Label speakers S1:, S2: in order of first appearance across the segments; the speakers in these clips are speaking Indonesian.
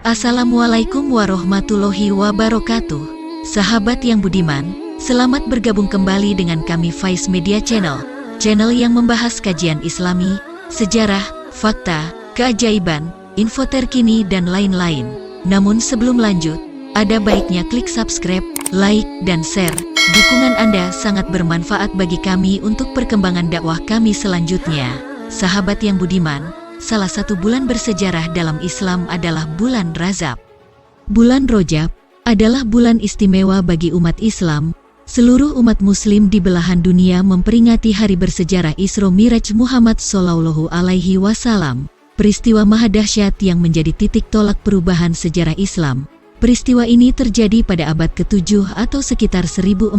S1: Assalamualaikum warahmatullahi wabarakatuh. Sahabat yang budiman, selamat bergabung kembali dengan kami Faiz Media Channel. Channel yang membahas kajian Islami, sejarah, fakta, keajaiban, info terkini dan lain-lain. Namun sebelum lanjut, ada baiknya klik subscribe, like, dan share. Dukungan Anda sangat bermanfaat bagi kami untuk perkembangan dakwah kami selanjutnya. Sahabat yang budiman, salah satu bulan bersejarah dalam Islam adalah bulan Rajab. Bulan Rajab adalah bulan istimewa bagi umat Islam. Seluruh umat muslim di belahan dunia memperingati hari bersejarah Isra Miraj Muhammad Shallallahu Alaihi Wasallam. Peristiwa maha dahsyat yang menjadi titik tolak perubahan sejarah Islam. Peristiwa ini terjadi pada abad ke-7 atau sekitar 1400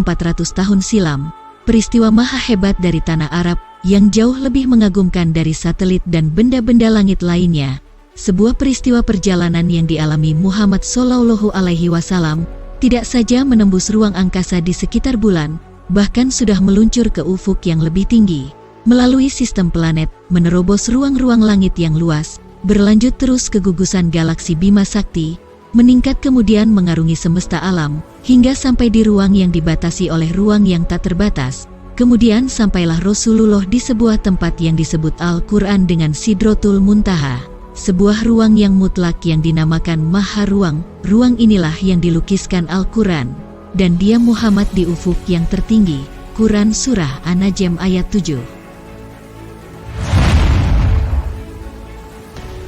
S1: tahun silam. Peristiwa maha hebat dari tanah Arab yang jauh lebih mengagumkan dari satelit dan benda-benda langit lainnya. Sebuah peristiwa perjalanan yang dialami Muhammad Shallallahu Alaihi Wasallam tidak saja menembus ruang angkasa di sekitar bulan, bahkan sudah meluncur ke ufuk yang lebih tinggi. Melalui sistem planet, menerobos ruang-ruang langit yang luas, berlanjut terus ke gugusan galaksi Bima Sakti, meningkat kemudian mengarungi semesta alam, hingga sampai di ruang yang dibatasi oleh ruang yang tak terbatas. Kemudian sampailah Rasulullah di sebuah tempat yang disebut Al-Quran dengan Sidratul Muntaha, sebuah ruang yang mutlak yang dinamakan Maha Ruang. Ruang inilah yang dilukiskan Al-Quran, dan dia Muhammad di ufuk yang tertinggi. Quran Surah An-Najm ayat 7.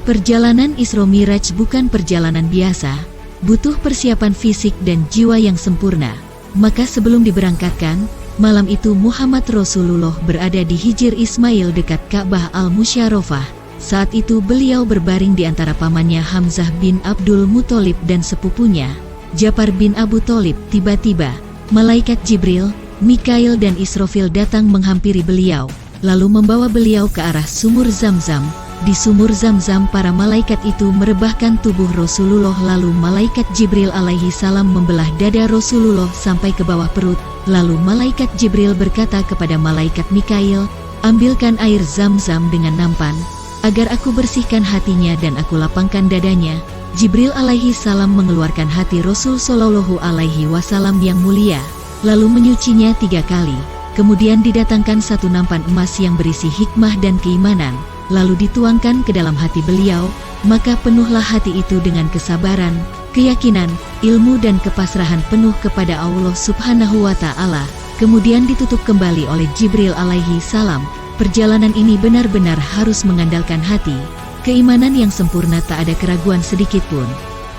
S1: Perjalanan Isra Miraj bukan perjalanan biasa, butuh persiapan fisik dan jiwa yang sempurna. Maka sebelum diberangkatkan, malam itu Muhammad Rasulullah berada di Hijr Ismail dekat Ka'bah Al-Musyarrafah. Saat itu beliau berbaring di antara pamannya Hamzah bin Abdul Muthalib dan sepupunya, Ja'far bin Abu Thalib. Tiba-tiba, malaikat Jibril, Mikail dan Israfil datang menghampiri beliau, lalu membawa beliau ke arah sumur Zam-Zam. Di sumur Zam-Zam para malaikat itu merebahkan tubuh Rasulullah, lalu malaikat Jibril alaihi salam membelah dada Rasulullah sampai ke bawah perut. Lalu malaikat Jibril berkata kepada malaikat Mikail, "Ambilkan air Zam-Zam dengan nampan, agar aku bersihkan hatinya dan aku lapangkan dadanya." Jibril alaihi salam mengeluarkan hati Rasul Shallallahu Alaihi Wasallam yang mulia, lalu menyucinya 3 kali. Kemudian didatangkan satu nampan emas yang berisi hikmah dan keimanan, lalu dituangkan ke dalam hati beliau. Maka penuhlah hati itu dengan kesabaran, keyakinan, ilmu dan kepasrahan penuh kepada Allah Subhanahu wa Ta'ala. Kemudian ditutup kembali oleh Jibril alaihi salam. Perjalanan ini benar-benar harus mengandalkan hati, keimanan yang sempurna, tak ada keraguan sedikit pun.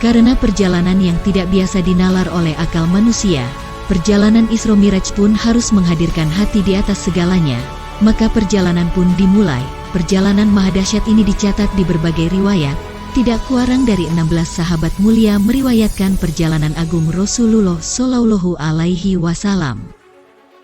S1: Karena perjalanan yang tidak biasa dinalar oleh akal manusia, perjalanan Isra Miraj pun harus menghadirkan hati di atas segalanya. Maka perjalanan pun dimulai. Perjalanan maha dahsyat ini dicatat di berbagai riwayat. Tidak kurang dari 16 sahabat mulia meriwayatkan perjalanan agung Rasulullah Shallallahu Alaihi Wasallam.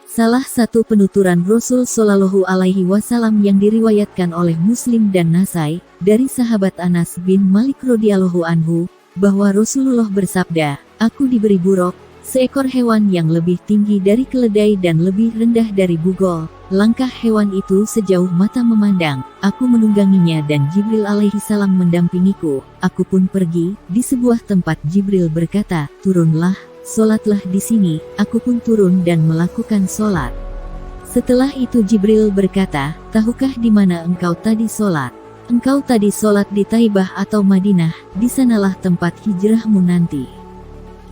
S1: Salah satu penuturan Rasul Shallallahu Alaihi Wasallam yang diriwayatkan oleh Muslim dan Nasai dari sahabat Anas bin Malik radhiyallahu anhu, bahwa Rasulullah bersabda, "Aku diberi buraq, seekor hewan yang lebih tinggi dari keledai dan lebih rendah dari bugol. Langkah hewan itu sejauh mata memandang. Aku menungganginya dan Jibril alaihi salam mendampingiku. Aku pun pergi. Di sebuah tempat Jibril berkata, 'Turunlah, solatlah di sini.' Aku pun turun dan melakukan solat. Setelah itu Jibril berkata, 'Tahukah di mana engkau tadi solat? Engkau tadi solat di Taibah atau Madinah, di sanalah tempat hijrahmu nanti.'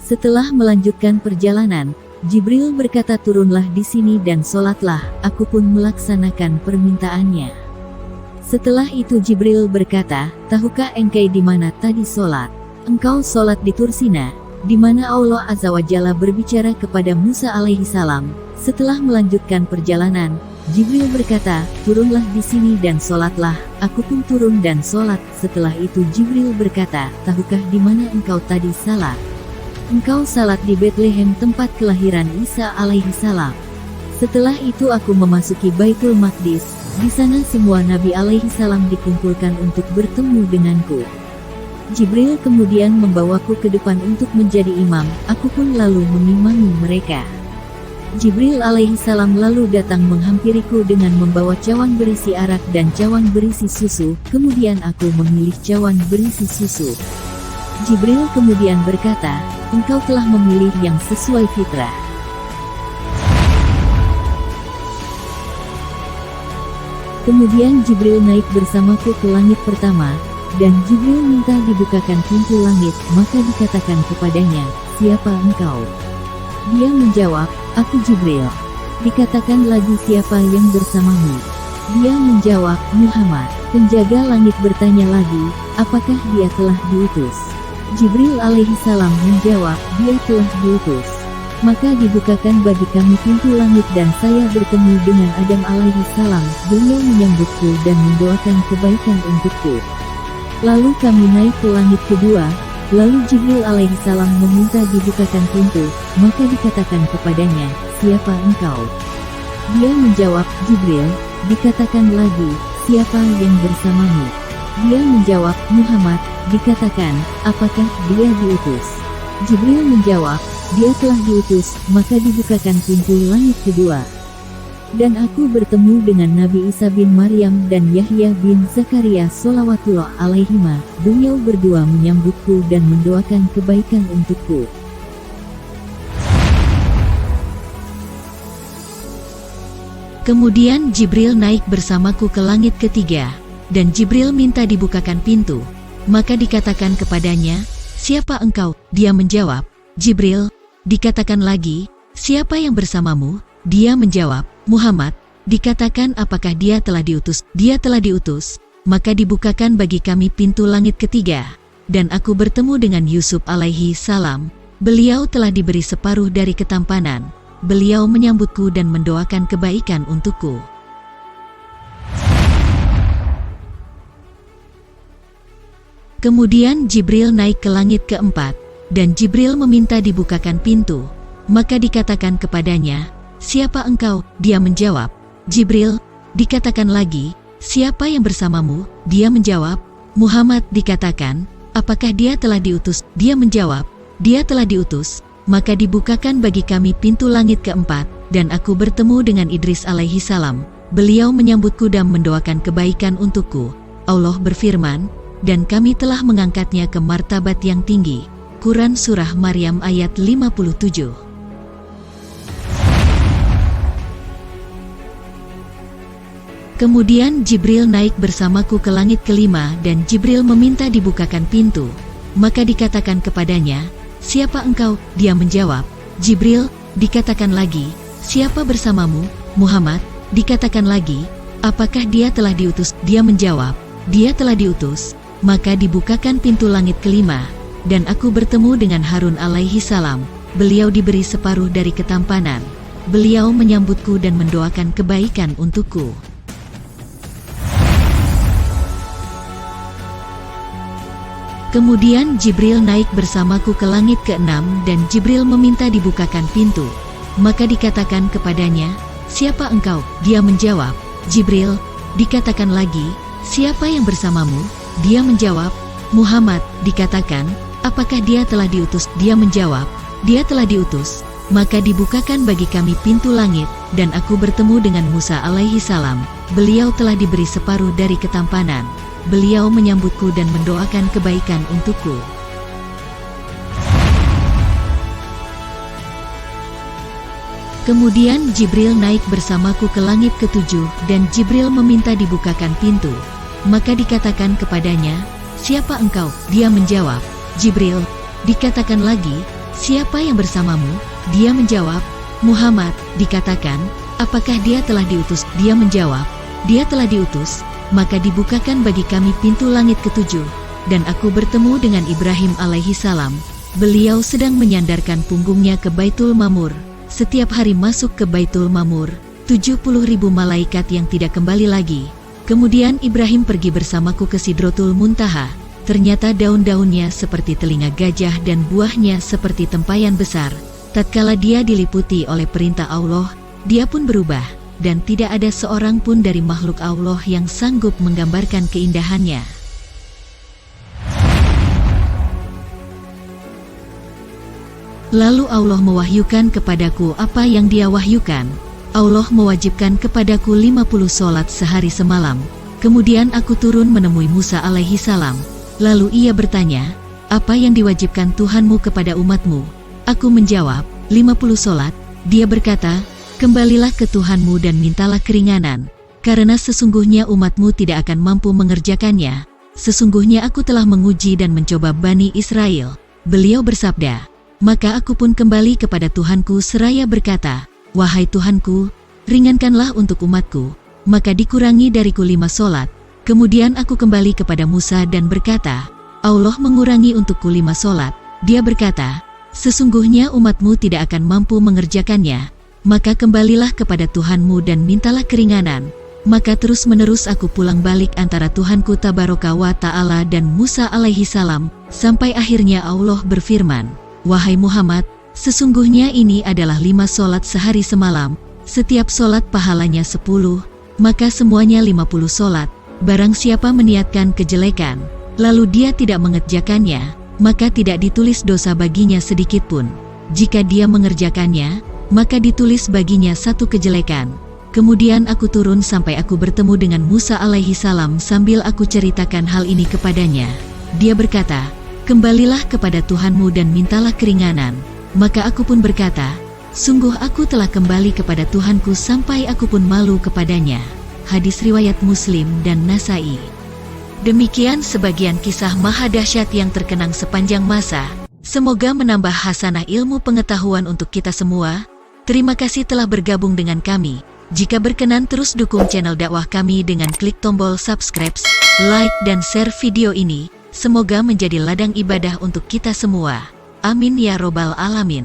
S1: Setelah melanjutkan perjalanan, Jibril berkata, 'Turunlah di sini dan solatlah.' Aku pun melaksanakan permintaannya. Setelah itu Jibril berkata, 'Tahukah engkau di mana tadi solat? Engkau solat di Tursina, di mana Allah Azza wa Jalla berbicara kepada Musa alaihi salam.' Setelah melanjutkan perjalanan, Jibril berkata, 'Turunlah di sini dan solatlah.' Aku pun turun dan solat. Setelah itu Jibril berkata, 'Tahukah di mana engkau tadi salat? Engkau salat di Bethlehem, tempat kelahiran Isa alaihi salam.' Setelah itu aku memasuki Baitul Maqdis. Di sana semua nabi alaihi salam dikumpulkan untuk bertemu denganku. Jibril kemudian membawaku ke depan untuk menjadi imam. Aku pun lalu mengimami mereka. Jibril alaihi salam lalu datang menghampiriku dengan membawa cawan berisi arak dan cawan berisi susu. Kemudian aku memilih cawan berisi susu.
S2: Jibril kemudian berkata, engkau telah memilih yang sesuai fitrah. Kemudian Jibril naik bersamaku ke langit pertama, dan Jibril minta dibukakan pintu langit, maka dikatakan kepadanya, siapa engkau? Dia menjawab, aku Jibril. Dikatakan lagi, siapa yang bersamamu? Dia menjawab, Muhammad. Penjaga langit bertanya lagi, apakah dia telah diutus? Jibril alaihi salam menjawab, dia telah diutus. Maka dibukakan bagi kami pintu langit dan saya bertemu dengan Adam alaihi salam. Beliau menyambutku dan mendoakan kebaikan untukku. Lalu kami naik ke langit kedua. Lalu Jibril alaihi salam meminta dibukakan pintu, maka dikatakan kepadanya, siapa engkau? Dia menjawab, Jibril. Dikatakan lagi, siapa yang bersamamu? Dia menjawab, Muhammad. Dikatakan, apakah dia diutus? Jibril menjawab, dia telah diutus, maka dibukakan pintu langit kedua. Dan aku bertemu dengan Nabi Isa bin Maryam dan Yahya bin Zakaria sholawatullah alaihima. Beliau berdua menyambutku dan mendoakan kebaikan untukku.
S1: Kemudian Jibril naik bersamaku ke langit ketiga, dan Jibril minta dibukakan pintu. Maka dikatakan kepadanya, siapa engkau? Dia menjawab, Jibril. Dikatakan lagi, siapa yang bersamamu? Dia menjawab, Muhammad. Dikatakan apakah dia telah diutus? Dia telah diutus. Maka dibukakan bagi kami pintu langit ketiga, dan aku bertemu dengan Yusuf alaihi salam. Beliau telah diberi separuh dari ketampanan. Beliau menyambutku dan mendoakan kebaikan untukku. Kemudian Jibril naik ke langit keempat, dan Jibril meminta dibukakan pintu. Maka dikatakan kepadanya, siapa engkau? Dia menjawab, Jibril. Dikatakan lagi, siapa yang bersamamu? Dia menjawab, Muhammad. Dikatakan, apakah dia telah diutus? Dia menjawab, dia telah diutus. Maka dibukakan bagi kami pintu langit keempat, dan aku bertemu dengan Idris alaihi salam. Beliau menyambutku dan mendoakan kebaikan untukku. Allah berfirman, dan kami telah mengangkatnya ke martabat yang tinggi. Quran Surah Maryam ayat 57. Kemudian Jibril naik bersamaku ke langit kelima dan Jibril meminta dibukakan pintu. Maka dikatakan kepadanya, siapa engkau? Dia menjawab, Jibril. Dikatakan lagi, siapa bersamamu? Muhammad. Dikatakan lagi, apakah dia telah diutus? Dia menjawab, dia telah diutus. Maka dibukakan pintu langit kelima, dan aku bertemu dengan Harun alaihi salam. Beliau diberi separuh dari ketampanan. Beliau menyambutku dan mendoakan kebaikan untukku. Kemudian Jibril naik bersamaku ke langit keenam dan Jibril meminta dibukakan pintu. Maka dikatakan kepadanya, siapa engkau? Dia menjawab, Jibril. Dikatakan lagi, siapa yang bersamamu? Dia menjawab, Muhammad. Dikatakan, apakah dia telah diutus? Dia menjawab, dia telah diutus. Maka dibukakan bagi kami pintu langit, dan aku bertemu dengan Musa alaihi salam. Beliau telah diberi separuh dari ketampanan. Beliau menyambutku dan mendoakan kebaikan untukku. Kemudian Jibril naik bersamaku ke langit ketujuh, dan Jibril meminta dibukakan pintu. Maka dikatakan kepadanya, siapa engkau? Dia menjawab, Jibril. Dikatakan lagi, siapa yang bersamamu? Dia menjawab, Muhammad. Dikatakan, apakah dia telah diutus? Dia menjawab, dia telah diutus. Maka dibukakan bagi kami pintu langit ketujuh, dan aku bertemu dengan Ibrahim alaihi salam. Beliau sedang menyandarkan punggungnya ke Baitul Mamur. Setiap hari masuk ke Baitul Mamur 70.000 malaikat yang tidak kembali lagi. Kemudian Ibrahim pergi bersamaku ke Sidratul Muntaha. Ternyata daun-daunnya seperti telinga gajah dan buahnya seperti tempayan besar. Tatkala dia diliputi oleh perintah Allah, dia pun berubah, dan tidak ada seorang pun dari makhluk Allah yang sanggup menggambarkan keindahannya. Lalu Allah mewahyukan kepadaku apa yang dia wahyukan. Allah mewajibkan kepadaku 50 sholat sehari semalam. Kemudian aku turun menemui Musa alaihi salam. Lalu ia bertanya, apa yang diwajibkan Tuhanmu kepada umatmu? Aku menjawab, 50 solat. Dia berkata, kembalilah ke Tuhanmu dan mintalah keringanan, karena sesungguhnya umatmu tidak akan mampu mengerjakannya. Sesungguhnya aku telah menguji dan mencoba Bani Israel. Beliau bersabda, maka aku pun kembali kepada Tuhanku seraya berkata, wahai Tuhanku, ringankanlah untuk umatku. Maka dikurangi dariku 5 solat. Kemudian aku kembali kepada Musa dan berkata, Allah mengurangi untukku 5 solat. Dia berkata, sesungguhnya umatmu tidak akan mampu mengerjakannya. Maka kembalilah kepada Tuhanmu dan mintalah keringanan. Maka terus-menerus aku pulang balik antara Tuhanku Tabaraka wa Ta'ala dan Musa alaihi salam, sampai akhirnya Allah berfirman, wahai Muhammad, sesungguhnya ini adalah 5 solat sehari semalam, setiap solat pahalanya 10, maka semuanya 50 solat. Barang siapa meniatkan kejelekan, lalu dia tidak mengerjakannya, maka tidak ditulis dosa baginya sedikitpun. Jika dia mengerjakannya, maka ditulis baginya 1 kejelekan. Kemudian aku turun sampai aku bertemu dengan Musa alaihi salam sambil aku ceritakan hal ini kepadanya. Dia berkata, kembalilah kepada Tuhanmu dan mintalah keringanan. Maka aku pun berkata, sungguh aku telah kembali kepada Tuhanku sampai aku pun malu kepadanya. Hadis riwayat Muslim dan Nasai. Demikian sebagian kisah maha dahsyat yang terkenang sepanjang masa. Semoga menambah hasanah ilmu pengetahuan untuk kita semua. Terima kasih telah bergabung dengan kami. Jika berkenan terus dukung channel dakwah kami dengan klik tombol subscribe, like dan share video ini. Semoga menjadi ladang ibadah untuk kita semua. Amin ya robbal alamin.